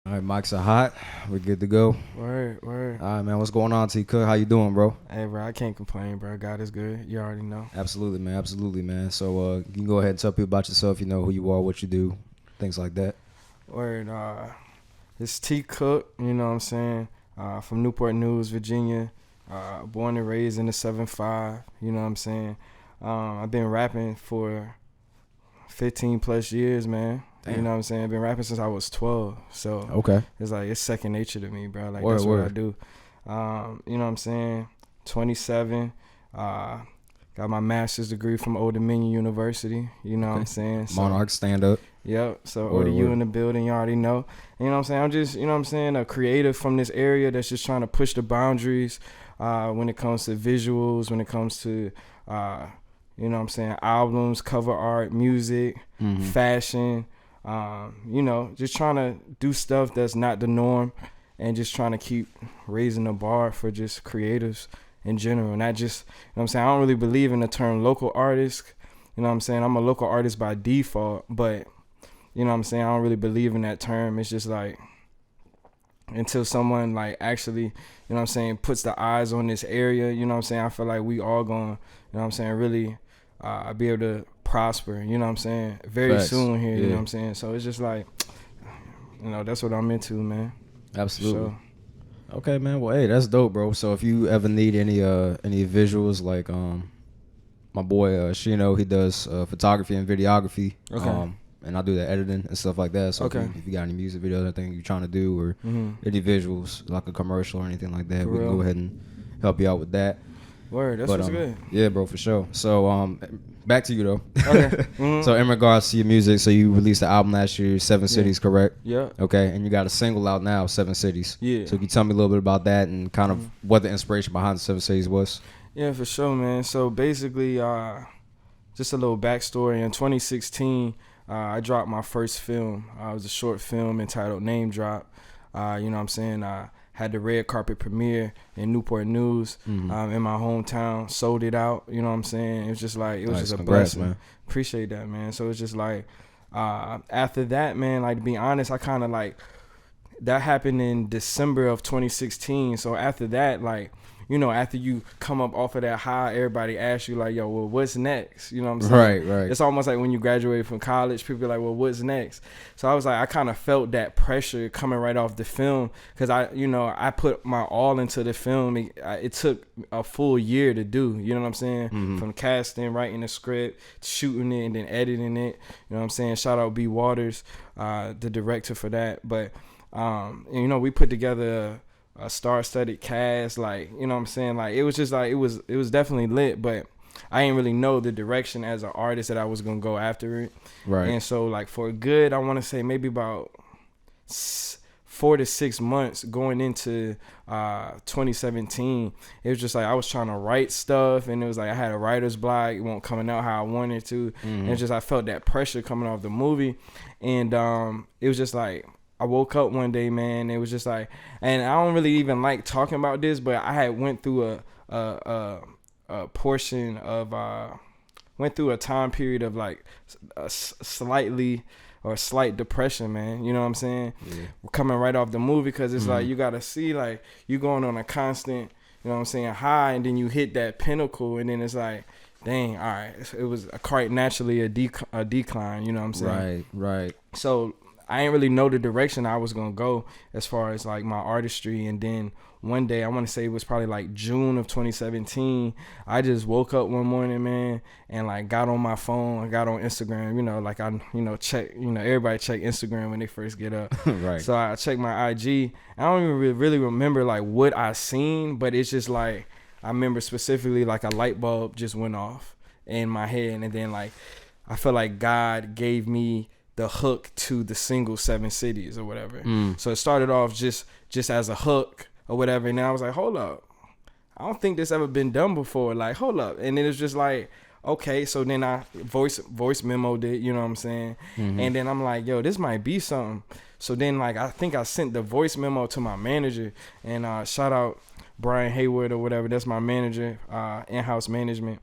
All right, mics are hot. We're good to go. Word, word. All right, man. What's going on, T.Cooke? How you doing, bro? Hey, bro, I can't complain, bro. God is good. You already know. Absolutely, man. Absolutely, man. So you can go ahead and tell people about yourself. You know who you are, what you do, things like that. Word. It's T.Cooke. You know what I'm saying? From Newport News, Virginia. Born and raised in the 7-5. You know what I'm saying? I've been rapping for 15 plus years, man. Damn. You know what I'm saying? I've been rapping since I was 12. So Okay. it's like it's second nature to me, bro. Like Word, that's what I word. do. You know what I'm saying? 27. Got my master's degree from Old Dominion University. You know what I'm saying? So, Monarch, stand up. Yep. So Word, ODU word. in the building, you already know. You know what I'm saying? I'm just, you know what I'm saying, a creative from this area that's just trying to push the boundaries when it comes to visuals, when it comes to you know what I'm saying, albums, cover art, music, fashion, you know, just trying to do stuff that's not the norm and just trying to keep raising the bar for just creatives in general. Not just, you know what I'm saying, I don't really believe in the term local artist. You know what I'm saying? I'm a local artist by default, but you know what I'm saying, I don't really believe in that term. It's just like until someone like actually, you know what I'm saying, puts the eyes on this area, you know what I'm saying, I feel like we all going, you know what I'm saying, really be able to prosper, you know what I'm saying, very Facts. soon here, you Yeah. know what I'm saying. So it's just like, you know, that's what I'm into, man. Absolutely. So, Okay, man. Well, hey, that's dope, bro. So if you ever need any visuals, like my boy Shino, he does photography and videography. Okay. And I do the editing and stuff like that. So Okay. if you got any music videos, anything you're trying to do, or any visuals, like a commercial or anything like that, For we can real. go ahead and help you out with that. Word, that's But what's good. yeah, bro, for sure. So back to you though. Okay. So in regards to your music, so you released the album last year, Seven Cities, correct? Yeah. Okay, and you got a single out now, Seven Cities. Yeah. So can you tell me a little bit about that and kind of what the inspiration behind the Seven Cities was? Yeah, for sure, man. So basically, just a little backstory. In 2016, I dropped my first film. It was a short film entitled Name Drop. You know what I'm saying? I had the red carpet premiere in Newport News in my hometown. Sold it out. You know what I'm saying? It was just like, it was Nice. just a Congrats, blessing. man. Appreciate that, man. So it's just like, after that, man, like to be honest, I kind of like, that happened in December of 2016. So after that, like, you know, after you come up off of that high, everybody asks you like, yo, well, what's next? You know what I'm saying? Right. It's almost like when you graduate from college, people are like, well, what's next? So I was like, I kind of felt that pressure coming right off the film because I put my all into the film. It took a full year to do, you know what I'm saying? From casting, writing the script, shooting it, and then editing it. You know what I'm saying? Shout out B. Waters, the director for that. But, you know, we put together a star-studded cast, like, you know what I'm saying, like it was just like it was definitely lit, but I didn't really know the direction as an artist that I was gonna go after it. Right. And so like for a good, I want to say maybe about 4 to 6 months going into 2017, it was just like I was trying to write stuff, and it was like I had a writer's block, it won't coming out how I wanted to, and it's just I felt that pressure coming off the movie, and it was just like I woke up one day, man. It was just like, and I don't really even like talking about this, but I had went through a portion of went through a time period of like a slight depression, man. You know what I'm saying? Yeah. Coming right off the movie, because it's like you gotta see like you going on a constant, you know what I'm saying, high, and then you hit that pinnacle, and then it's like, dang, all right, it was quite naturally a decline. You know what I'm saying? Right. So I didn't really know the direction I was gonna go as far as like my artistry. And then one day, I want to say it was probably like June of 2017, I just woke up one morning, man, and like got on my phone, I got on Instagram, you know, like I, you know, check, you know, everybody check Instagram when they first get up. Right. So I checked my IG. I don't even really remember like what I seen, but it's just like, I remember specifically like a light bulb just went off in my head. And then like, I feel like God gave me the hook to the single Seven Cities or whatever. So it started off just as a hook or whatever, and then I was like, hold up, I don't think this ever been done before, like hold up. And then it's just like, okay, so then I voice memoed it, you know what I'm saying? And then I'm like, yo, this might be something. So then like I think I sent the voice memo to my manager, and shout out Brian Hayward or whatever, that's my manager, in-house management.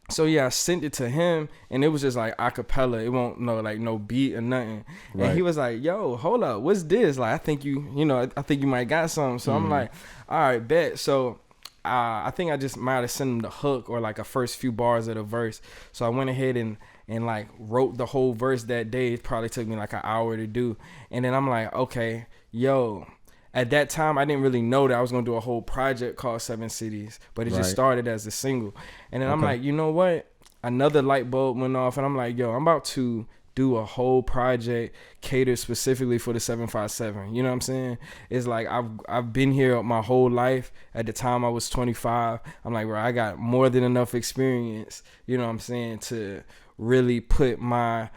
So yeah, I sent it to him, and it was just like acapella. It won't no beat or nothing. Right. And he was like, "Yo, hold up, what's this? Like, I think I think you might got something." So I'm like, "All right, bet." So I think I just might have sent him the hook or like a first few bars of the verse. So I went ahead and like wrote the whole verse that day. It probably took me like an hour to do. And then I'm like, okay, yo. At that time, I didn't really know that I was going to do a whole project called 7 Cities, but it just started as a single. And then I'm like, you know what? Another light bulb went off, and I'm like, yo, I'm about to do a whole project catered specifically for the 757. You know what I'm saying? It's like I've been here my whole life. At the time I was 25. I'm like, bro, I got more than enough experience, you know what I'm saying, to really put my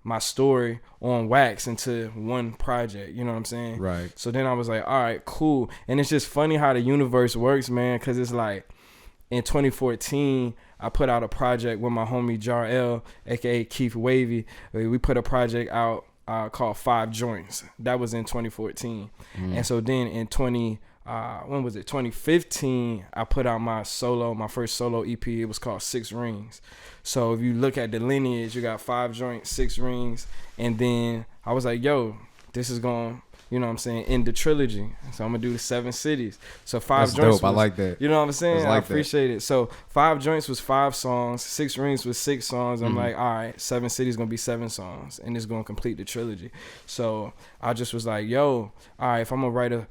my story on wax into one project, you know what I'm saying? Right. So then I was like, all right, cool. And it's just funny how the universe works, man, because it's like in 2014, I put out a project with my homie Jar-L, aka Keith Wavy. We put a project out called 5 Joints. That was in 2014. And so then in 2015, I put out my first solo EP. It was called 6 Rings. So if you look at the lineage, you got 5 Joints, 6 Rings, and then I was like, yo, this is going, you know what I'm saying, end the trilogy. So I'm gonna do the 7 cities. So 5 That's Joints. dope. I like that. You know what I'm saying? I like appreciate it. So 5 Joints was 5 songs, 6 Rings was 6 songs. I'm like, all right, 7 cities gonna be 7 songs, and it's gonna complete the trilogy. So I just was like, yo, all right, if I'm gonna write a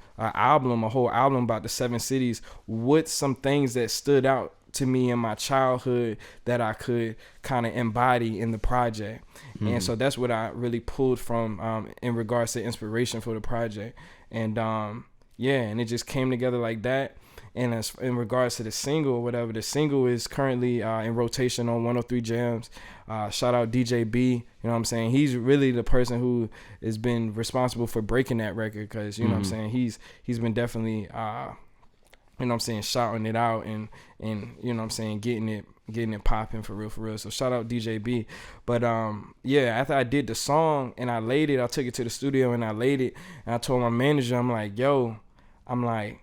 whole album about the 7 cities, what's some things that stood out to me in my childhood that I could kind of embody in the project? And so that's what I really pulled from in regards to inspiration for the project. And and it just came together like that. And as in regards to the single or whatever, the single is currently in rotation on 103 Jams. Shout out DJ B, you know what I'm saying? He's really the person who has been responsible for breaking that record, because you know what I'm saying, he's been definitely you know what I'm saying, shouting it out and you know what I'm saying, getting it popping for real. So shout out DJ B. But after I did the song and I laid it, I took it to the studio and I laid it, and I told my manager, I'm like,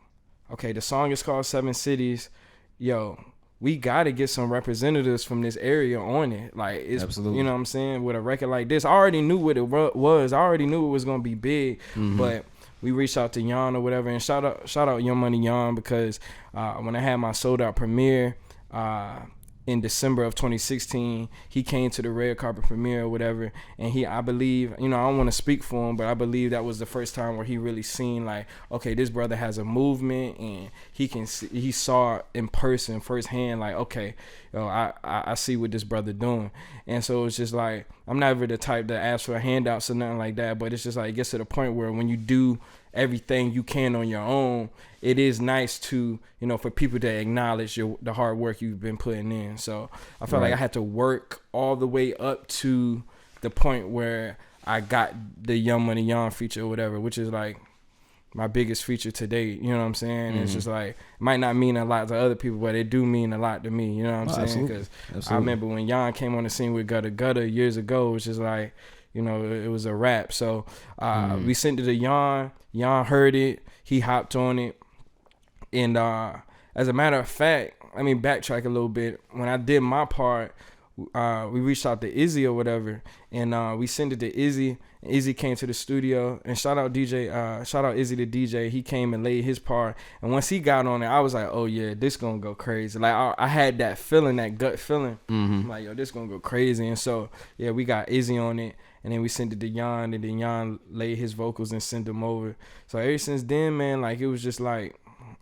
okay, the song is called 7 Cities. Yo, we gotta get some representatives from this area on it. Like, it's, absolutely, you know what I'm saying, with a record like this. I already knew what it was. I already knew it was gonna be big, but we reached out to Yon or whatever, and shout out Young Money Yon, because when I had my sold out premiere in December of 2016, he came to the red carpet premiere or whatever, and I believe, you know, I don't want to speak for him, but I believe that was the first time where he really seen, like, okay, this brother has a movement, and he saw in person firsthand, like, okay, I see what this brother doing. And so it's just like, I'm never the type to ask for handouts or nothing like that, but it's just like, it gets to the point where when you do everything you can on your own, it is nice to, you know, for people to acknowledge the hard work you've been putting in. So I felt like I had to work all the way up to the point where I got the Young Money Young feature or whatever, which is like my biggest feature to date. You know what I'm saying? It's just like, it might not mean a lot to other people, but it do mean a lot to me. You know what I'm saying? Because I remember when Yon came on the scene with Gutter Gutter years ago, which is like, you know, it was a rap. So we sent it to Yon. Yon heard it. He hopped on it. And as a matter of fact, let me backtrack a little bit. When I did my part, we reached out to Izzy or whatever, and we sent it to Izzy. And Izzy came to the studio, and shout out Izzy the DJ. He came and laid his part, and once he got on it, I was like, oh yeah, this gonna go crazy. Like, I had that feeling, that gut feeling. I'm like, yo, this gonna go crazy. And so yeah, we got Izzy on it, and then we sent it to Yon, and then Yon laid his vocals and sent them over. So ever since then, man, like, it was just like,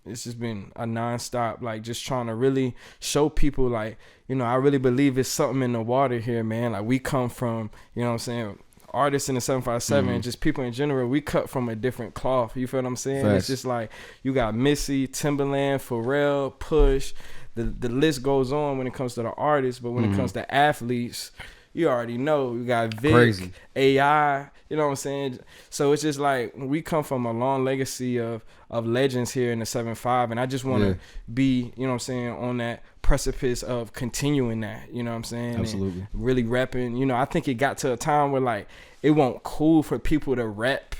it's just been a nonstop, like, just trying to really show people, like, you know, I really believe it's something in the water here, man. Like, we come from, you know what I'm saying, artists in the 757, and just people in general, we cut from a different cloth. You feel what I'm saying? Facts. It's just like, you got Missy, Timberland, Pharrell, Push. The list goes on when it comes to the artists, but when it comes to athletes, you already know. We got Vic, Crazy. AI, you know what I'm saying? So it's just like, we come from a long legacy of legends here in the 7-5, and I just want to be, you know what I'm saying, on that precipice of continuing that, you know what I'm saying? Absolutely. And really rapping. You know, I think it got to a time where, like, it wasn't cool for people to rap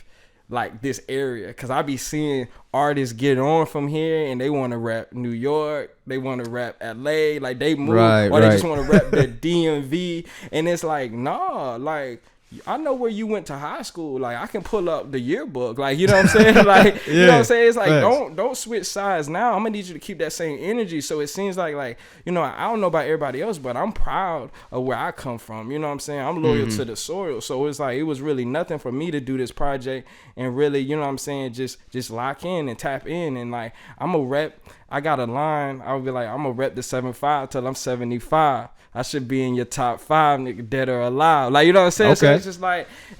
like this area, because I be seeing artists get on from here and they want to rap New York, they want to rap LA, like they move, or they just want to rap the DMV, and it's like, nah, like I know where you went to high school. Like I can pull up the yearbook. Like, you know what I'm saying? Like, you know what I'm saying? It's like, don't switch sides now. I'm gonna need you to keep that same energy. So it seems like, you know, I don't know about everybody else, but I'm proud of where I come from. You know what I'm saying? I'm loyal to the soil. So it's like, it was really nothing for me to do this project and really, you know what I'm saying, just lock in and tap in. And like, I'm a rep. I got a line. I would be like, I'm gonna rep the 75 till I'm 75. I should be in your top 5, nigga, dead or alive. Like, you know what I'm saying? Okay. So it's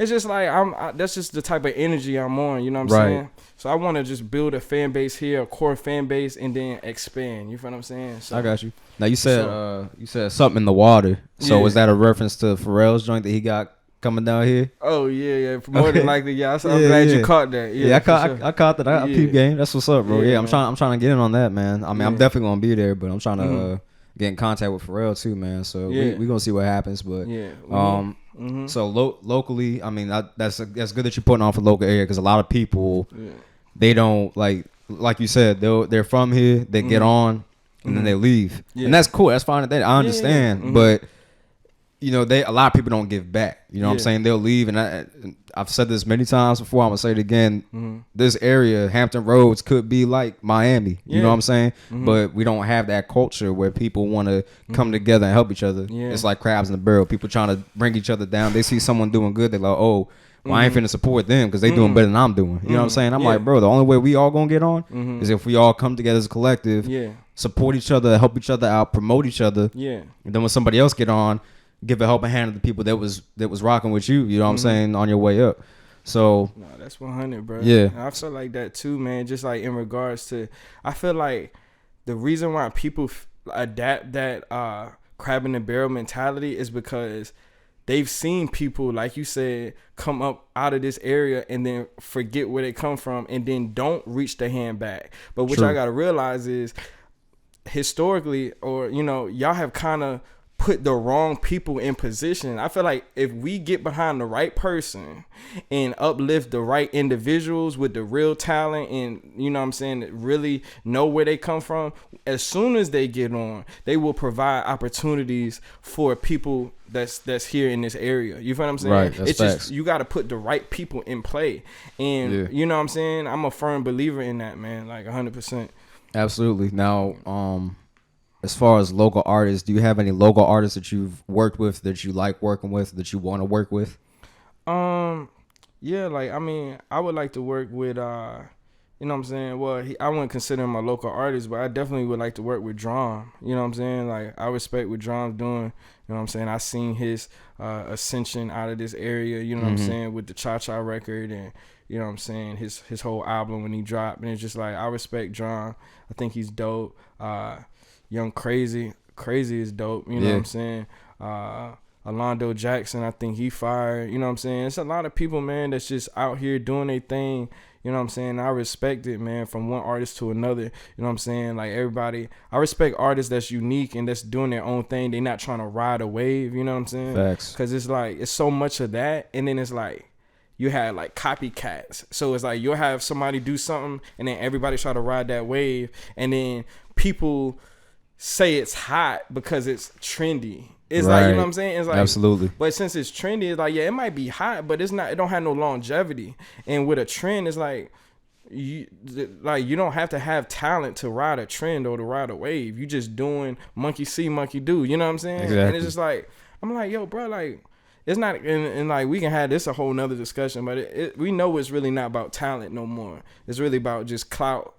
just like that's just the type of energy I'm on. You know what I'm saying? So I want to just build a fan base here, a core fan base, and then expand. You feel what I'm saying? So, I got you. Now you said something in the water. So was that a reference to Pharrell's joint that he got coming down here? Oh yeah. More than likely, yeah. I'm glad you caught that. Yeah, I caught that. I peep game. That's what's up, bro. Yeah, I'm trying to get in on that, man. I mean, I'm definitely gonna be there, but I'm trying to get in contact with Pharrell too, man. So we gonna see what happens, but so locally, I mean, that's good that you're putting on for local area, because a lot of people they don't like you said, they're from here, they get on and then they leave, and that's cool, that's fine. I understand, but you know, a lot of people don't give back. You know what I'm saying? They'll leave, and I've said this many times before. I'm gonna say it again. This area, Hampton Roads, could be like Miami. You know what I'm saying? But we don't have that culture where people want to come together and help each other. It's like crabs in a barrel. People trying to bring each other down. They see someone doing good, they're like, oh, well, I ain't finna support them because they doing better than I'm doing. You know what I'm saying? I'm like, bro, the only way we all gonna get on is if we all come together as a collective, support each other, help each other out, promote each other. And then when somebody else get on, give a helping hand to the people that was rocking with you. You know what I'm saying? On your way up. So no, that's 100, bro. Yeah, I feel like that too, man. Just like in regards to, I feel like the reason why people adapt that crab in the barrel mentality is because they've seen people, like you said, come up out of this area and then forget where they come from and then don't reach the hand back. But what y'all gotta realize is, historically, or you know, y'all have kind of put the wrong people in position. I feel like if we get behind the right person and uplift the right individuals with the real talent and, you know what I'm saying, that really know where they come from, as soon as they get on, they will provide opportunities for people that's here in this area. You feel what I'm saying? Right, that's it's facts. just, you got to put the right people in play. And you know what I'm saying? I'm a firm believer in that, man, like 100%. Absolutely. Now, as far as local artists, do you have any local artists that you've worked with that you like working with, that you want to work with? Yeah, like, I mean, I would like to work with, you know what I'm saying? Well, I wouldn't consider him a local artist, but I definitely would like to work with Drum. You know what I'm saying? Like, I respect what Drum's doing. You know what I'm saying? I seen his ascension out of this area, you know what I'm saying, with the Cha Cha record and, you know what I'm saying, his whole album when he dropped. And it's just like, I respect Drum. I think he's dope. Young Crazy is dope, you know what I'm saying? Alonzo Jackson, I think he fired, you know what I'm saying? It's a lot of people, man, that's just out here doing their thing, you know what I'm saying? I respect it, man, from one artist to another, you know what I'm saying? Like, everybody, I respect artists that's unique and that's doing their own thing. They not trying to ride a wave, you know what I'm saying? Facts. Because it's like, it's so much of that, and then it's like, you have like copycats. So it's like, you'll have somebody do something, and then everybody try to ride that wave, and then people say it's hot because it's trendy. It's like, you know what I'm saying? It's like, absolutely. But since it's trendy, it's like, yeah, it might be hot, but it's not. It don't have no longevity. And with a trend, it's like you don't have to have talent to ride a trend or to ride a wave. You just doing monkey see, monkey do. You know what I'm saying? Exactly. And it's just like, I'm like, yo, bro, like, it's not, and like, we can have this a whole nother discussion, but we know it's really not about talent no more. It's really about just clout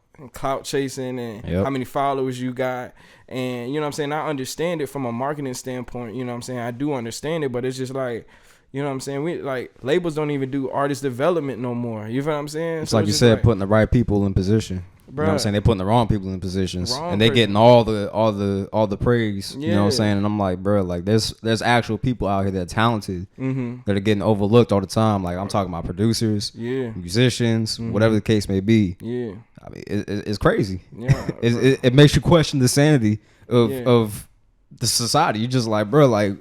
chasing and how many followers you got. And you know what I'm saying, I understand it from a marketing standpoint, you know what I'm saying, I do understand it, but it's just like, you know what I'm saying, we like, labels don't even do artist development no more. You feel what I'm saying? It's so like you said, like, putting the right people in position. You know what I'm saying? They're putting the wrong people in positions, and they're getting all the praise. You know what I'm saying? And I'm like, bro, like, there's actual people out here that are talented that are getting overlooked all the time. Like, I'm talking about producers, musicians, whatever the case may be. I mean, it's crazy. It makes you question the sanity of the society. You just like, bro, like,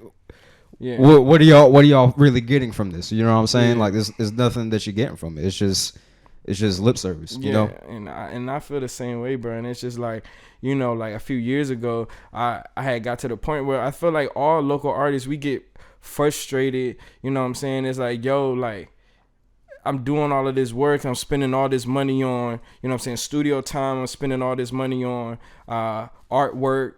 Yeah. What are y'all really getting from this? You know what I'm saying? Like there's nothing that you're getting from it. It's just lip service, you know? And I feel the same way, bro. And it's just like, you know, like a few years ago, I had got to the point where I feel like all local artists, we get frustrated. You know what I'm saying? It's like, yo, like, I'm doing all of this work. I'm spending all this money on, you know what I'm saying, studio time. I'm spending all this money on artwork.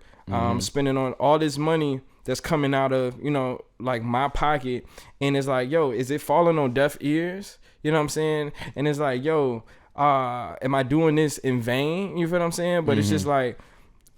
Spending on all this money that's coming out of, you know, like my pocket. And it's like, yo, is it falling on deaf ears? You know what I'm saying? And it's like, yo, am I doing this in vain? You feel what I'm saying? But it's just like,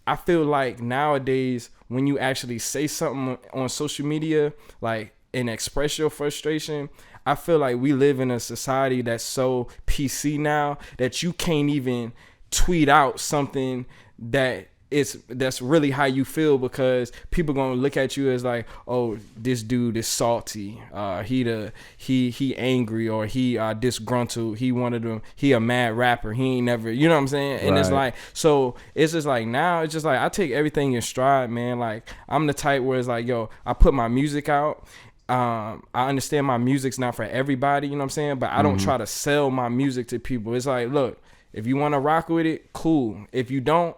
I feel like nowadays when you actually say something on social media, like, and express your frustration, I feel like we live in a society that's so PC now that you can't even tweet out something that's really how you feel, because people gonna look at you as like, oh, this dude is salty, he angry, or he disgruntled, he a mad rapper, he ain't never, you know what I'm saying? And it's like, so it's just like, now it's just like I take everything in stride, man. Like, I'm the type where it's like, yo, I put my music out. I understand my music's not for everybody, you know what I'm saying? But I don't try to sell my music to people. It's like, look, if you want to rock with it, cool. If you don't,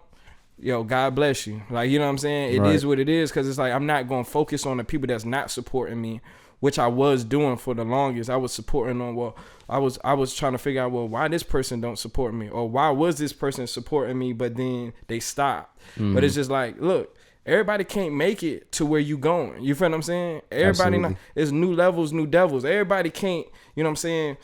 yo, God bless you. Like, you know what I'm saying? It is what it is, because it's like, I'm not going to focus on the people that's not supporting me, which I was doing for the longest. I was supporting on, well, I was trying to figure out, well, why this person don't support me, or why was this person supporting me, but then they stopped. But it's just like, look, everybody can't make it to where you going. You feel what I'm saying? Everybody it's new levels, new devils. Everybody can't, you know what I'm saying,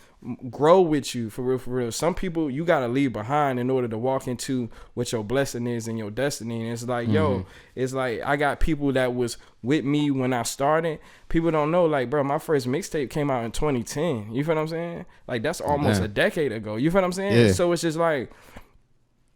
grow with you for real, for real. Some people you gotta leave behind in order to walk into what your blessing is and your destiny. And it's like, yo, it's like I got people that was with me when I started. People don't know, like, bro, my first mixtape came out in 2010. You feel what I'm saying? Like, that's almost a decade ago. You feel what I'm saying? Yeah. So it's just like,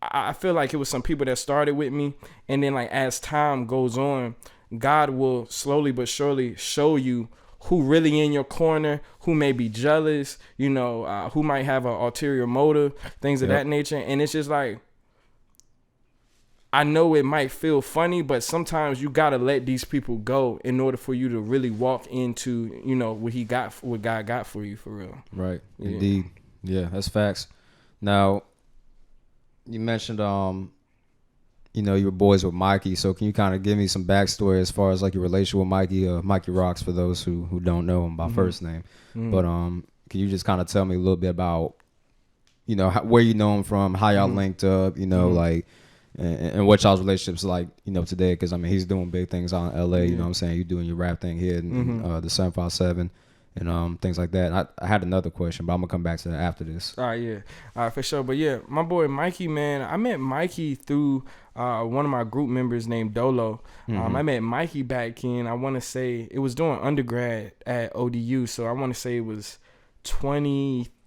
I feel like it was some people that started with me, and then like as time goes on, God will slowly but surely show you who really in your corner, who may be jealous, you know, who might have an ulterior motive, things of that nature. And it's just like, I know it might feel funny, but sometimes you gotta let these people go in order for you to really walk into, you know, what God got for you, for real. Right. Yeah. Indeed. Yeah, that's facts. Now, you mentioned, you know, you were boys with Mikey. So can you kind of give me some backstory as far as like your relation with Mikey, Mikey Rocks, for those who don't know him by first name. But can you just kind of tell me a little bit about, you know, where you know him from, how y'all linked up, you know, like, and what y'all's relationships like, you know, today? Because I mean, he's doing big things out in LA. You know what I'm saying? You're doing your rap thing here in the 757. And things like that. I had another question, but I'm gonna come back to that after this. All right, yeah, all right, for sure. But yeah, my boy Mikey, man, I met Mikey through one of my group members named Dolo. I met Mikey back in, I want to say it was doing undergrad at ODU, so I want to say it was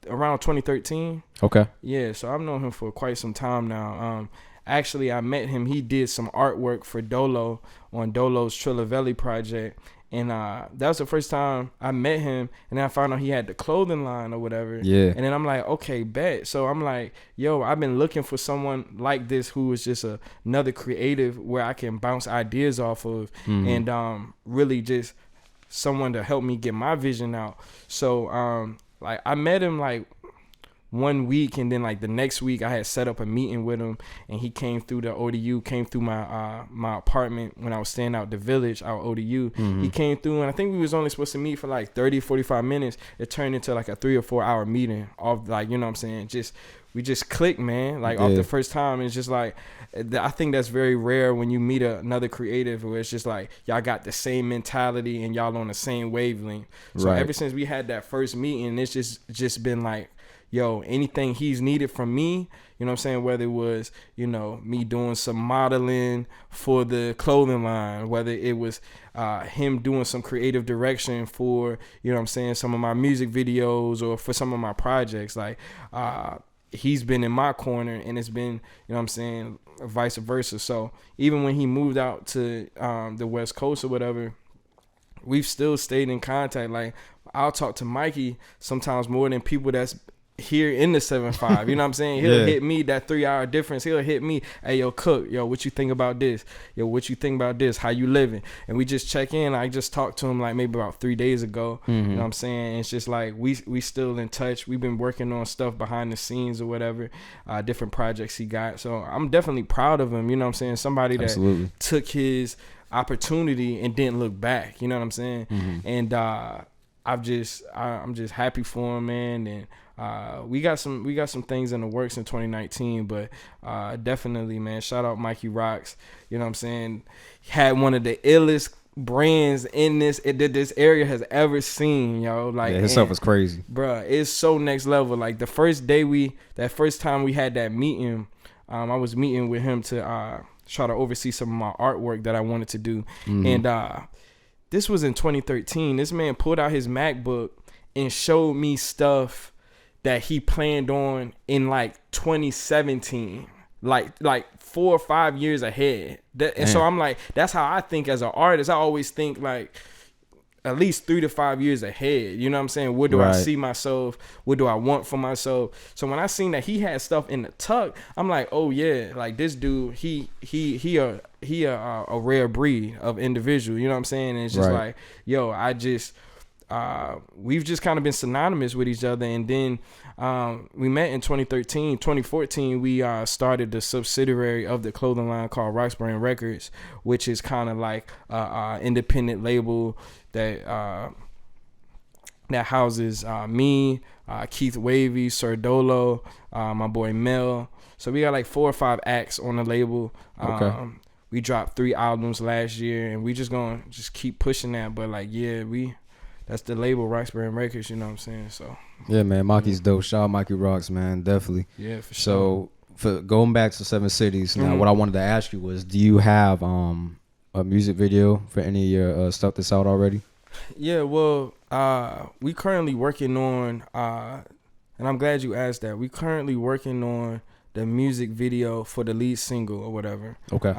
around 2013. Okay. Yeah, so I've known him for quite some time now. Actually, I met him. He did some artwork for Dolo on Dolo's Trillavelli project. And that was the first time I met him, and then I found out he had the clothing line or whatever. Yeah. And then I'm like, okay, bet. So I'm like, yo, I've been looking for someone like this who is just another creative where I can bounce ideas off of, and really just someone to help me get my vision out. So like I met him like 1 week, and then like the next week I had set up a meeting with him, and he came through the ODU, came through my apartment when I was staying out the village out ODU. He came through, and I think we was only supposed to meet for like 30-45 minutes. It turned into like a 3 or 4 hour meeting off, like, you know what I'm saying, we just clicked, man, like off the first time. It's just like, I think that's very rare when you meet another creative where it's just like y'all got the same mentality and y'all on the same wavelength. So ever since we had that first meeting, it's just been like, yo, anything he's needed from me, you know what I'm saying, whether it was, you know, me doing some modeling for the clothing line, whether it was him doing some creative direction for, you know what I'm saying, some of my music videos or for some of my projects, like he's been in my corner, and it's been, you know what I'm saying, vice versa. So even when he moved out to the West Coast or whatever, we've still stayed in contact. Like, I'll talk to Mikey sometimes more than people that's here in the 7-5, you know what I'm saying? He'll hit me that 3-hour difference. He'll hit me, hey, yo, Cook, yo, what you think about this? Yo, what you think about this? How you living? And we just check in. I just talked to him like maybe about 3 days ago. You know what I'm saying? And it's just like we still in touch. We've been working on stuff behind the scenes or whatever, different projects he got. So I'm definitely proud of him. You know what I'm saying? Somebody that took his opportunity and didn't look back. You know what I'm saying? And I'm just happy for him, man. And we got some things in the works in 2019, but definitely, man, shout out Mikey Rocks. You know what I'm saying? Had one of the illest brands in this area has ever seen, yo. Like, his stuff was crazy, bruh. It's so next level. Like the first time we had that meeting, I was meeting with him to try to oversee some of my artwork that I wanted to do, and this was in 2013. This man pulled out his MacBook and showed me stuff that he planned on in like 2017, like 4 or 5 years ahead. And so I'm like, that's how I think as an artist. I always think like at least 3 to 5 years ahead. You know what I'm saying? Where do I see myself? What do I want for myself? So when I seen that he had stuff in the tuck, I'm like, oh yeah, like this dude, he a rare breed of individual. You know what I'm saying? And it's just like, yo, we've just kind of been synonymous with each other. And then we met in 2013. 2014, we started the subsidiary of the clothing line called Rocks Brand Records, which is kind of like independent label that houses me, Keith Wavy, Sir Dolo, my boy Mel. So we got like 4 or 5 acts on the label. We dropped 3 albums last year, and we just gonna keep pushing that. But like, that's the label, Rocks Brand Records, you know what I'm saying? So yeah, man, Mikey's dope. Shout out Mikey Rocks, man, definitely. Yeah, for sure. So for going back to 7 Cities, now what I wanted to ask you was, do you have a music video for any of your stuff that's out already? Yeah, well, we currently working on, and I'm glad you asked that. We currently working on the music video for the lead single or whatever. Okay.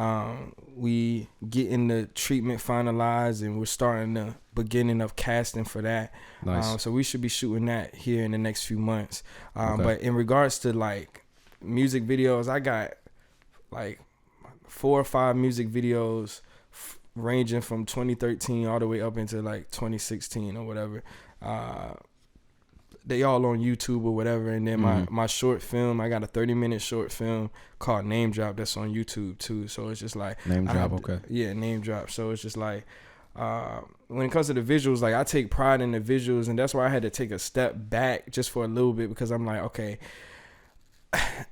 We getting the treatment finalized, and we're starting the beginning of casting for that. Nice. So we should be shooting that here in the next few months. But in regards to like music videos, I got like 4 or 5 music videos ranging from 2013 all the way up into like 2016 or whatever. They all on YouTube or whatever. And then my short film, I got a 30-minute short film called Name Drop that's on YouTube too. So it's just like Name Drop. Okay. Yeah, Name Drop. So it's just like when it comes to the visuals, like I take pride in the visuals, and that's why I had to take a step back just for a little bit, because I'm like, okay,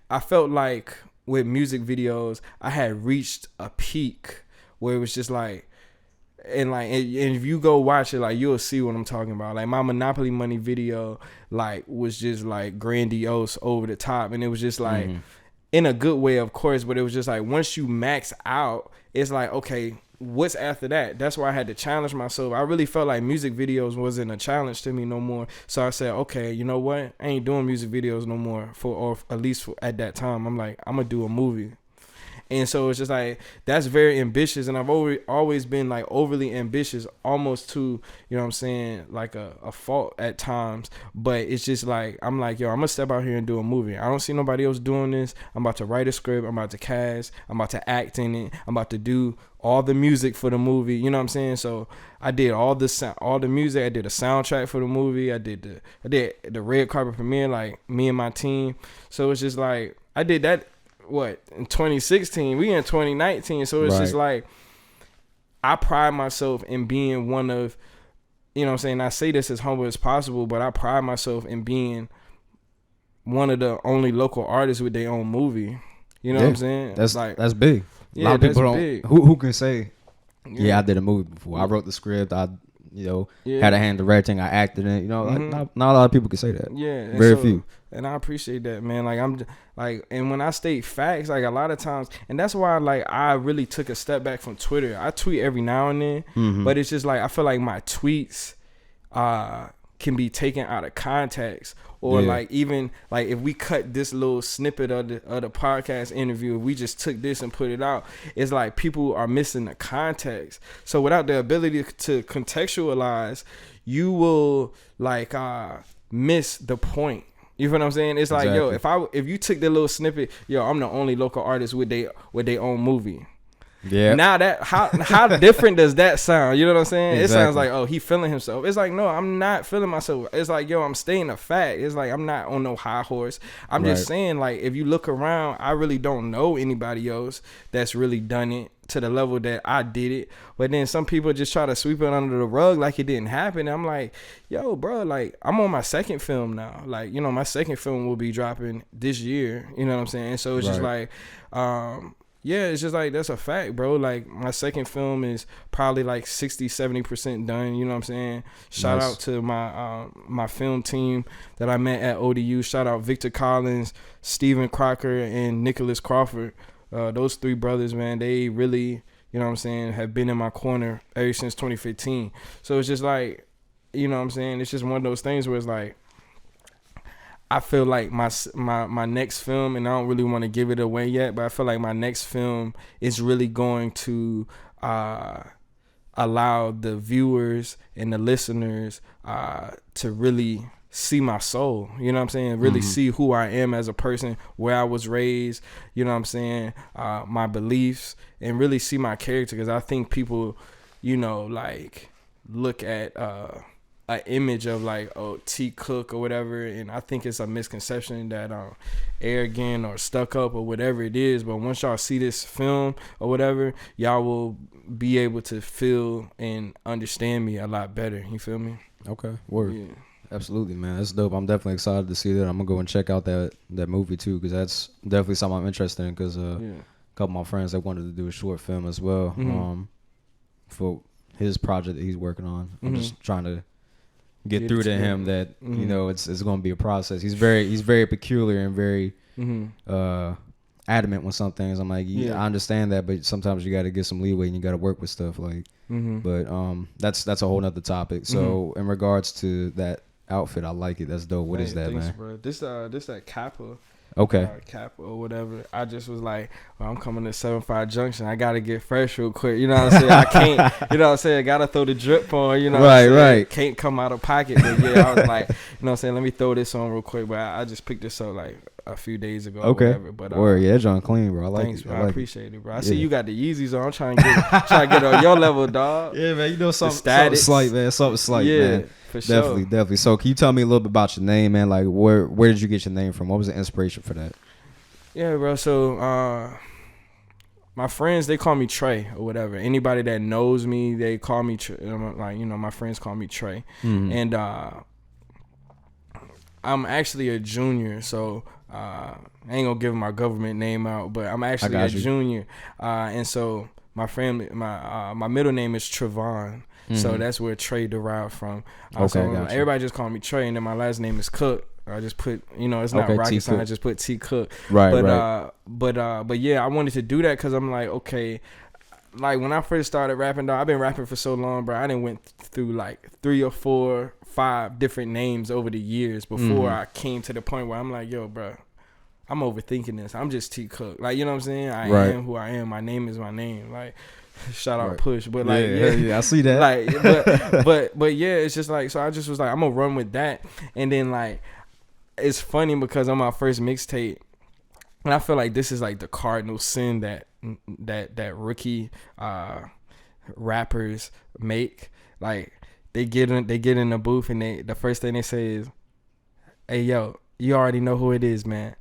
I felt like with music videos, I had reached a peak where it was just like, and if you go watch it, like you'll see what I'm talking about. Like my Monopoly Money video, like was just like grandiose, over the top, and it was just like in a good way, of course. But it was just like once you max out, it's like, okay, what's after that? That's why I had to challenge myself. I really felt like music videos wasn't a challenge to me no more. So I said, okay, you know what? I ain't doing music videos no more, or at least at that time. I'm like, I'm gonna do a movie. And so it's just like, that's very ambitious. And I've always been like overly ambitious, almost to, you know what I'm saying, like a fault at times. But it's just like, I'm like, yo, I'm going to step out here and do a movie. I don't see nobody else doing this. I'm about to write a script. I'm about to cast. I'm about to act in it. I'm about to do all the music for the movie. You know what I'm saying? So I did all the music. I did a soundtrack for the movie. I did the red carpet premiere, like me and my team. So it's just like, I did that. In 2016, we in 2019, so it's just like, I pride myself in being one of, you know what I'm saying, I say this as humble as possible, but I pride myself in being one of the only local artists with their own movie. You know what I'm saying? That's like, that's big. A lot of people don't. Big. Who can say, yeah, I did a movie before. I wrote the script. I had a hand directing. I acted in it. You know, like, not a lot of people can say that. Yeah, very few. And I appreciate that, man. Like I'm like, and when I state facts, like a lot of times, and that's why like I really took a step back from Twitter. I tweet every now and then, but it's just like I feel like my tweets can be taken out of context, or like even like if we cut this little snippet of the podcast interview, if we just took this and put it out, it's like people are missing the context. So without the ability to contextualize, you will like miss the point. You feel what I'm saying? It's like, yo, if you took the little snippet, yo, I'm the only local artist with their own movie. Yeah. Now that how different does that sound? You know what I'm saying? Exactly. It sounds like, oh, he feeling himself. It's like, no, I'm not feeling myself. It's like, yo, I'm stating a fact. It's like, I'm not on no high horse. I'm just saying, like, if you look around, I really don't know anybody else that's really done it to the level that I did it. But then some people just try to sweep it under the rug like it didn't happen. I'm like, yo, bro, like, I'm on my second film now. Like, you know, my second film will be dropping this year. You know what I'm saying? So it's just like, yeah, it's just like, that's a fact, bro. Like, my second film is probably like 60-70% done. You know what I'm saying? Shout out to my my film team that I met at ODU. Shout out Victor Collins, Stephen Crocker, and Nicholas Crawford. Those three brothers, man, they really, you know what I'm saying, have been in my corner ever since 2015. So it's just like, you know what I'm saying? It's just one of those things where it's like, I feel like my next film, and I don't really want to give it away yet, but I feel like my next film is really going to allow the viewers and the listeners to really see my soul. You know what I'm saying? Really see who I am as a person, where I was raised, you know what I'm saying, my beliefs, and really see my character. Because I think people, you know, like, look at an image of like, oh, T.Cooke or whatever, and I think it's a misconception that arrogant or stuck up or whatever it is. But once y'all see this film or whatever, y'all will be able to feel and understand me a lot better. You feel me? Okay, word. Yeah. Absolutely, man. That's dope. I'm definitely excited to see that. I'm gonna go and check out that movie too, because that's definitely something I'm interested in. Because a couple of my friends, they wanted to do a short film as well, for his project that he's working on. I'm just trying to get through to him that you know it's going to be a process. He's very peculiar and very adamant with some things. I'm like, I understand that, but sometimes you got to get some leeway and you got to work with stuff like. But that's a whole nother topic. So in regards to that outfit, I like it. That's dope. What is that, man? Bro. This that Kappa. Okay. Kappa or whatever. I just was like, well, I'm coming to 75Junction. I gotta get fresh real quick. You know what I'm saying? I can't. You know what I'm saying? I gotta throw the drip on. You know what I'm saying? Right. Can't come out of pocket. But yeah, I was like, you know what I'm saying? Let me throw this on real quick. But I just picked this up like a few days ago. Okay. Or whatever. But yeah, John clean, bro. I like thanks, it. Bro. I appreciate it, bro. I see you got the Yeezys on. I'm trying to get on your level, dog. Yeah, man. You know something slight, man. Something slight, man. For sure. Definitely. So can you tell me a little bit about your name, man? Like where did you get your name from? What was the inspiration for that? Yeah, bro. So my friends, they call me Trey or whatever. Anybody that knows me, they call me like, you know, my friends call me Trey. And I'm actually a junior, so I ain't gonna give my government name out, but I'm actually a junior. And so my family, my middle name is Trevon. So that's where Trey derived from. So everybody just call me Trey, and then my last name is Cook. I just put, you know, it's not rocket science. I just put T.Cooke. Right. But yeah, I wanted to do that because I'm like, okay, like when I first started rapping, dog, I've been rapping for so long, bro. I done went through like 3 or 4, 5 different names over the years before I came to the point where I'm like, yo, bro, I'm overthinking this. I'm just T.Cooke. Like, you know what I'm saying? I am who I am. My name is my name. Like, shout out Push. But like, yeah, I see that. Like, but yeah, it's just like, so I just was like, I'm gonna run with that. And then like, it's funny because on my first mixtape, and I feel like this is like the cardinal sin that rookie rappers make. Like they get in the booth and the first thing they say is, "Hey yo, you already know who it is, man."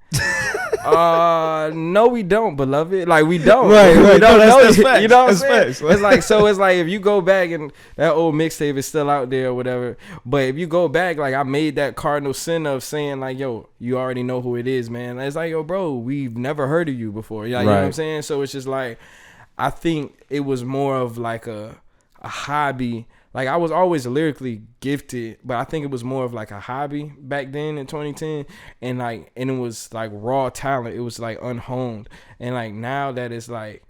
No, we don't, beloved. Like we don't. Right. We don't know. That's facts. You know what I'm saying? Facts. It's like if you go back and that old mixtape is still out there or whatever. But if you go back, like I made that cardinal sin of saying like, yo, you already know who it is, man. It's like, yo, bro, we've never heard of you before. You know what I'm saying? So it's just like, I think it was more of like a hobby. Like I was always lyrically gifted, but I think it was more of like a hobby back then in 2010, and it was like raw talent. It was like unhoned, and like now that it's like,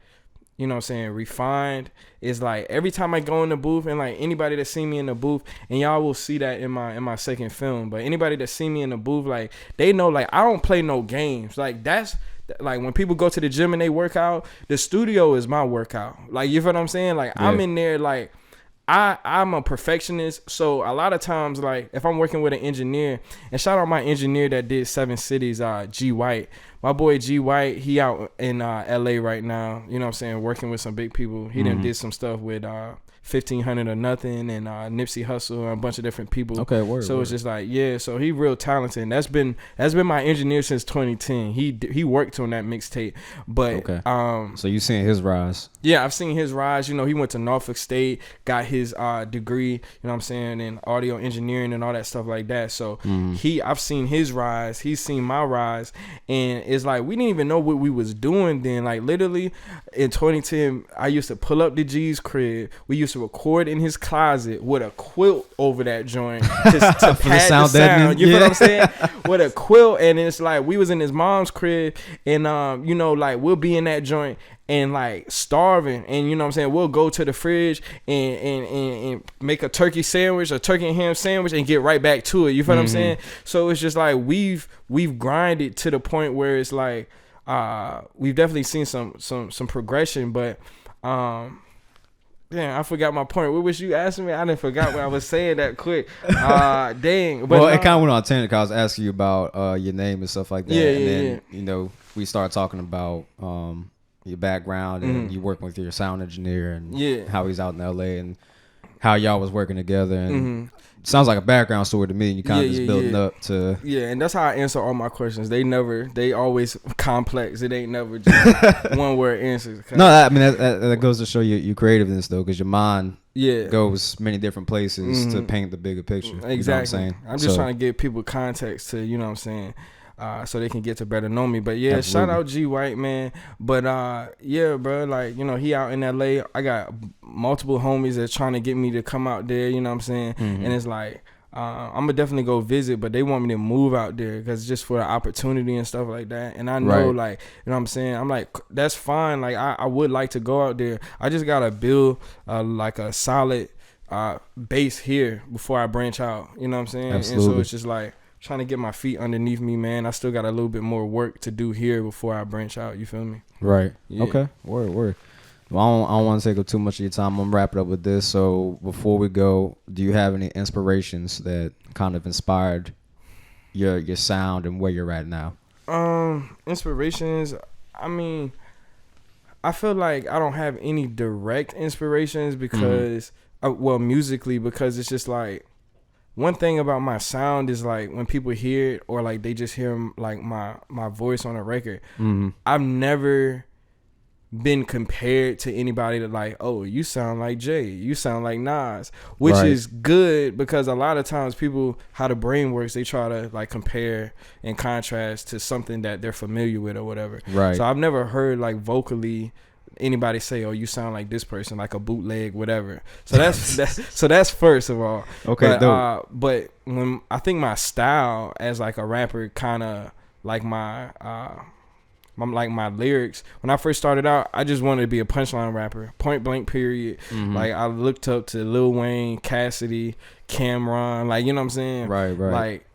you know what I'm saying, refined. It's like every time I go in the booth, and like anybody that see me in the booth, and y'all will see that in my second film, but anybody that see me in the booth, like they know like I don't play no games. Like that's like when people go to the gym and they work out, the studio is my workout. Like you feel what I'm saying? Like I'm in there like. I'm a perfectionist, so a lot of times, like, if I'm working with an engineer, and shout out my engineer that did 7 Cities, G White. My boy G White, he out in LA right now, you know what I'm saying, working with some big people. He done did some stuff with 1500 or Nothing and Nipsey Hussle and a bunch of different people. Okay, word. So it's just like, yeah, so he real talented. And that's been my engineer since 2010. He worked on that mixtape. But okay. So you seen his rise? Yeah, I've seen his rise. You know, he went to Norfolk State, got his degree, you know what I'm saying, in audio engineering and all that stuff like that. So I've seen his rise, he's seen my rise, and it's like we didn't even know what we was doing then. Like literally in 2010, I used to pull up to G's crib. We used to record in his closet with a quilt over that joint to pad the sound. You know what I'm saying? With a quilt, and it's like we was in his mom's crib, and you know, like we'll be in that joint and like starving, and you know what I'm saying, we'll go to the fridge and make a turkey sandwich, a turkey and ham sandwich, and get right back to it. You feel what I'm saying? So it's just like we've grinded to the point where it's like we've definitely seen some progression, but damn, I forgot my point. What was you asking me? I didn't forgot what I was saying that quick. Dang. But well, it kind of went on tangent because I was asking you about your name and stuff like that. Yeah, and then, you know, we started talking about your background and you working with your sound engineer and how he's out in LA and how y'all was working together. And it sounds like a background story to me. You kind of just building up to. Yeah, and that's how I answer all my questions. They always complex. It ain't never just one word answers. No, I mean, that goes to show your creativeness, though, because your mind goes many different places to paint the bigger picture. Exactly. You know what I'm saying? I'm just trying to give people context to, you know what I'm saying, so they can get to better know me. But yeah, shout out G White, man. But yeah, bro, like, you know, he out in LA. I got multiple homies that's trying to get me to come out there, you know what I'm saying? And it's like I'm gonna definitely go visit, but they want me to move out there because just for the opportunity and stuff like that. And I know, like, you know what I'm saying, I'm like, that's fine. Like I would like to go out there. I just gotta build like a solid base here before I branch out, you know what I'm saying? Absolutely. And so it's just like trying to get my feet underneath me, man. I still got a little bit more work to do here before I branch out. You feel me? Right. Yeah. Okay. Word. Well, I don't want to take up too much of your time. I'm gonna wrap it up with this. So before we go, do you have any inspirations that kind of inspired your sound and where you're at now? Inspirations. I mean, I feel like I don't have any direct inspirations because, well, musically, because it's just like, one thing about my sound is like when people hear it or like they just hear like my voice on a record, I've never been compared to anybody that like, oh, you sound like Jay, you sound like Nas, which is good because a lot of times people, how the brain works, they try to like compare and contrast to something that they're familiar with or whatever. Right. So I've never heard like vocally anybody say, oh, you sound like this person, like a bootleg, whatever. So that's first of all. Okay. But when I think my style as like a rapper, kind of like my lyrics, when I first started out, I just wanted to be a punchline rapper, point blank period. Like I looked up to Lil Wayne, Cassidy, Cameron, like, you know what I'm saying? Right. Like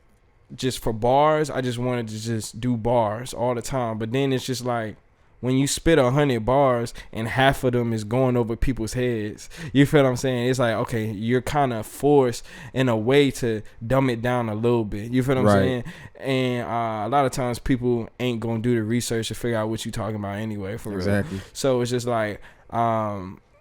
just for bars, I just wanted to just do bars all the time. But then it's just like, when you spit 100 bars and half of them is going over people's heads, you feel what I'm saying? It's like, okay, you're kind of forced in a way to dumb it down a little bit. You feel what I'm saying? And a lot of times people ain't gonna do the research to figure out what you talking about anyway, for real. So it's just like,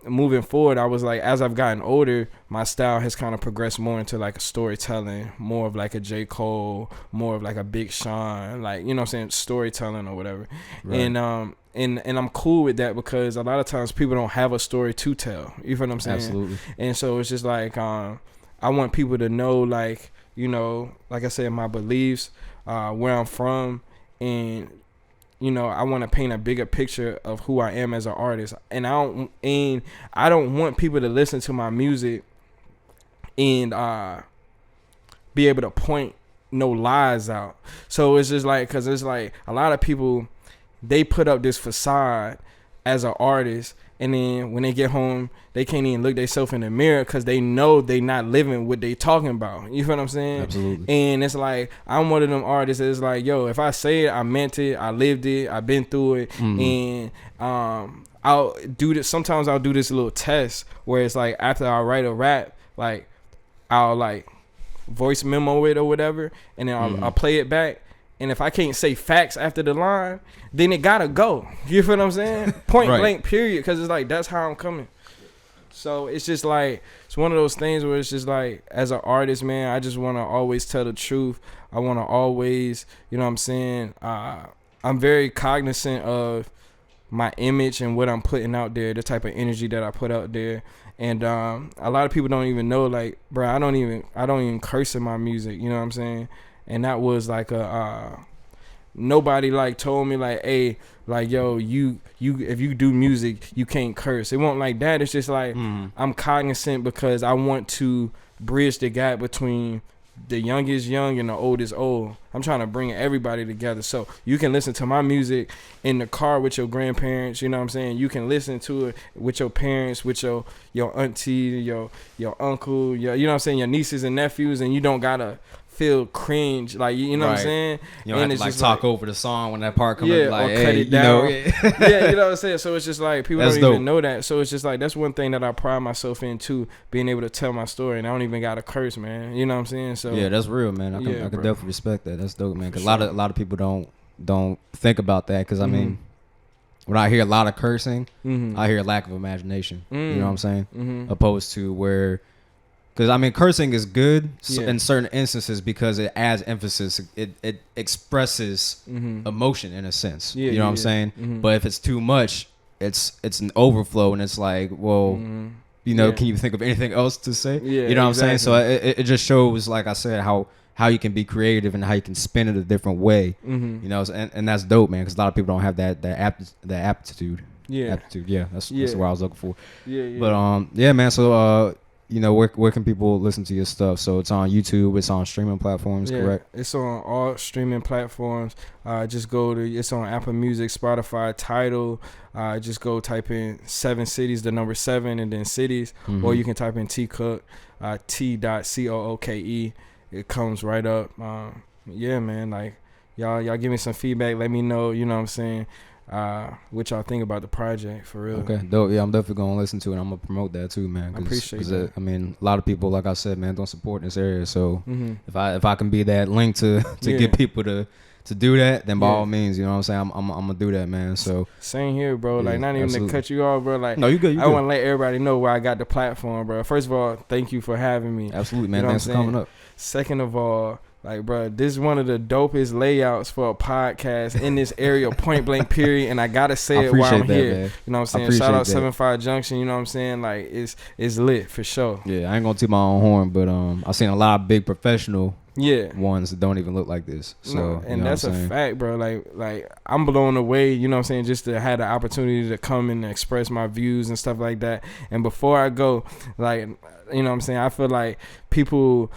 moving forward, I was like, as I've gotten older, my style has kind of progressed more into like a storytelling, more of like a J. Cole, more of like a Big Sean, like, you know what I'm saying, storytelling or whatever. And I'm cool with that because a lot of times people don't have a story to tell. You feel what I'm saying? Absolutely. And so it's just like, I want people to know, like, you know, like I said, my beliefs, where I'm from, and you know, I want to paint a bigger picture of who I am as an artist. And I don't want people to listen to my music and be able to point no lies out. So it's just like, because it's like a lot of people, they put up this facade as an artist, and then when they get home, they can't even look themselves in the mirror because they know they not living what they talking about. You feel what I'm saying? Absolutely. And it's like, I'm one of them artists that's like, yo, if I say it, I meant it, I lived it, I've been through it, and I'll do this. Sometimes I'll do this little test where it's like after I write a rap, like I'll like voice memo it or whatever, and then I'll play it back. And if I can't say facts after the line, then it gotta go. You feel what I'm saying? Point blank, period. Because it's like that's how I'm coming. So it's just like it's one of those things where it's just like as an artist, man, I just want to always tell the truth. I want to always, you know what I'm saying? I'm very cognizant of my image and what I'm putting out there, the type of energy that I put out there. And a lot of people don't even know, like, bro, I don't even curse in my music, you know what I'm saying? And that was like nobody like told me like, hey, like, yo, you if you do music, you can't curse. It won't like that. It's just like I'm cognizant because I want to bridge the gap between the young is young and the old is old. I'm trying to bring everybody together so you can listen to my music in the car with your grandparents, you know what I'm saying? You can listen to it with your parents, with your auntie, your uncle, you know what I'm saying, your nieces and nephews, and you don't gotta feel cringe, like, you know what I'm saying? You know, and it's like just talk over the song when that part comes up, like, or cut it down. You know what I'm saying? So it's just like people don't even know that. So it's just like that's one thing that I pride myself in too, being able to tell my story, and I don't even got to curse, man. You know what I'm saying? So yeah, that's real, man. I can definitely respect that. That's dope, man. Because a lot of people don't think about that. Because I mean, when I hear a lot of cursing, I hear lack of imagination. You know what I'm saying? Opposed to where. Because, I mean, cursing is good in certain instances because it adds emphasis. It expresses emotion in a sense. You know what I'm saying? But if it's too much, it's an overflow. And it's like, well, you know, can you think of anything else to say? You know what I'm saying? So it just shows, like I said, how you can be creative and how you can spin it a different way. You know, and that's dope, man, because a lot of people don't have that aptitude. Aptitude. Yeah, that's what I was looking for. But, yeah, man, so... you know, where can people listen to your stuff? So it's on YouTube, it's on streaming platforms, correct? It's on all streaming platforms. Just it's on Apple Music, Spotify, Tidal. Just go type in 7 Cities, the number 7, and then Cities. Or you can type in T.Cooke, T.Cooke. It comes right up. Yeah, man, like, y'all give me some feedback. Let me know, you know what I'm saying? What y'all think about the project, for real. Okay, dope. Yeah, I'm definitely gonna listen to it. I'm gonna promote that too, man. I appreciate that. I mean, a lot of people, like I said, man, don't support in this area. So if I can be that link to get people to do that, then by all means, you know what I'm saying, I'm gonna do that, man. So same here, bro. Like, not even to cut you off, bro. Like, no, you good. I want to let everybody know where I got the platform, bro. First of all, thank you for having me. Absolutely, man. You know Thanks for coming up. Second of all, like, bro, this is one of the dopest layouts for a podcast in this area, point blank, period. And I gotta say it while I'm here. Man. You know what I'm saying? Shout out 75Junction. You know what I'm saying? Like, it's lit for sure. Yeah, I ain't gonna toot my own horn, but I've seen a lot of big professional ones that don't even look like this. So and that's a fact, bro. Like I'm blown away. You know what I'm saying? Just to have the opportunity to come and express my views and stuff like that. And before I go, like, you know what I'm saying, I feel like people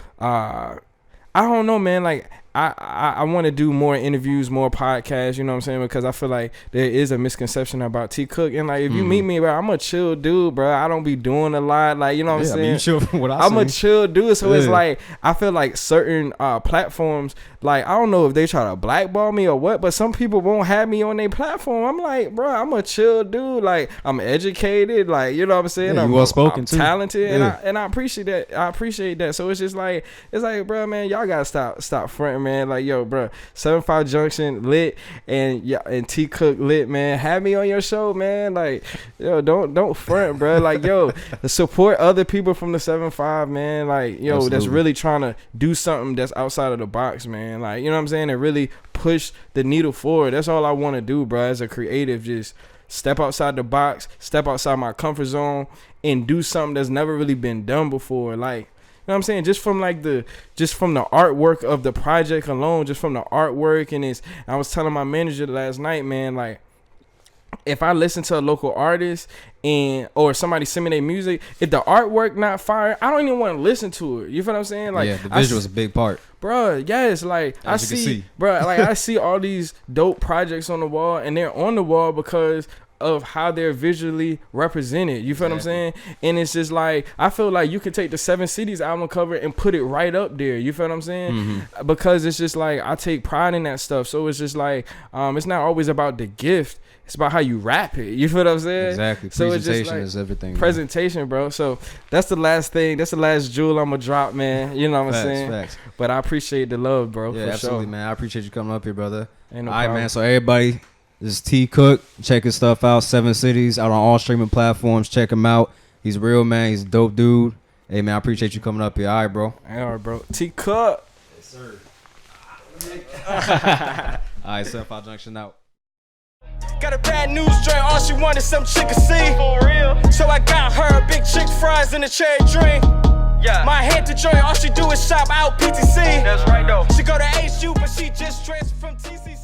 I don't know, man. Like, I want to do more interviews, more podcasts, you know what I'm saying? Because I feel like there is a misconception about T.Cooke. And, like, if you meet me, bro, I'm a chill dude, bro. I don't be doing a lot. Like, you know what I'm saying? I mean, you chill from what I'm a chill dude. So it's like, I feel like certain platforms, like, I don't know if they try to blackball me or what, but some people won't have me on their platform. I'm like, bro, I'm a chill dude. Like, I'm educated. Like, you know what I'm saying? I'm well-spoken, too. Talented. And I appreciate that. I appreciate that. So it's just like, bro, man, y'all got to stop fronting, man. Like, yo, bro, 75Junction lit and T.Cooke lit, man. Have me on your show, man. Like, yo, don't front, bro. Like, yo, support other people from the 75, man. Like, yo, absolutely, that's really trying to do something that's outside of the box, man. Like, you know what I'm saying? And really push the needle forward. That's all I want to do, bro. As a creative, just step outside the box, step outside my comfort zone, and do something that's never really been done before. Like, you know what I'm saying? Just from the artwork of the project alone, just from the artwork. And I was telling my manager last night, man, like, if I listen to a local artist or somebody send me their music, if the artwork not fire, I don't even want to listen to it. You feel what I'm saying? Like, yeah, the visual is a big part, bro. Yes, like, I see, bro. Like, I see all these dope projects on the wall, and they're on the wall because of how they're visually represented. You feel what I'm saying? And it's just like, I feel like you could take the 7 Cities album cover and put it right up there. You feel what I'm saying? Because it's just like, I take pride in that stuff. So it's just like, it's not always about the gift. It's about how you rap it. You feel what I'm saying? Exactly. So presentation it's just like is everything. Presentation, bro. So that's the last thing. That's the last jewel I'm going to drop, man. You know what I'm saying? Facts. But I appreciate the love, bro. Yeah, for absolutely, sure. man. I appreciate you coming up here, brother. Ain't no all right, problem. man. So everybody, this is T.Cooke. Check his stuff out. 7 Cities out on all streaming platforms. Check him out. He's real, man. He's a dope dude. Hey, man, I appreciate you coming up here. All right, bro. All right, bro. T.Cooke. Yes, sir. All right, 75Junction out. Got a bad news joint, all she wanted some chick to see. For real. So I got her big chick fries and a cherry drink. Yeah. My head to joint, all she do is shop out PTC. That's right though. She go to HU, but she just transferred from TCC.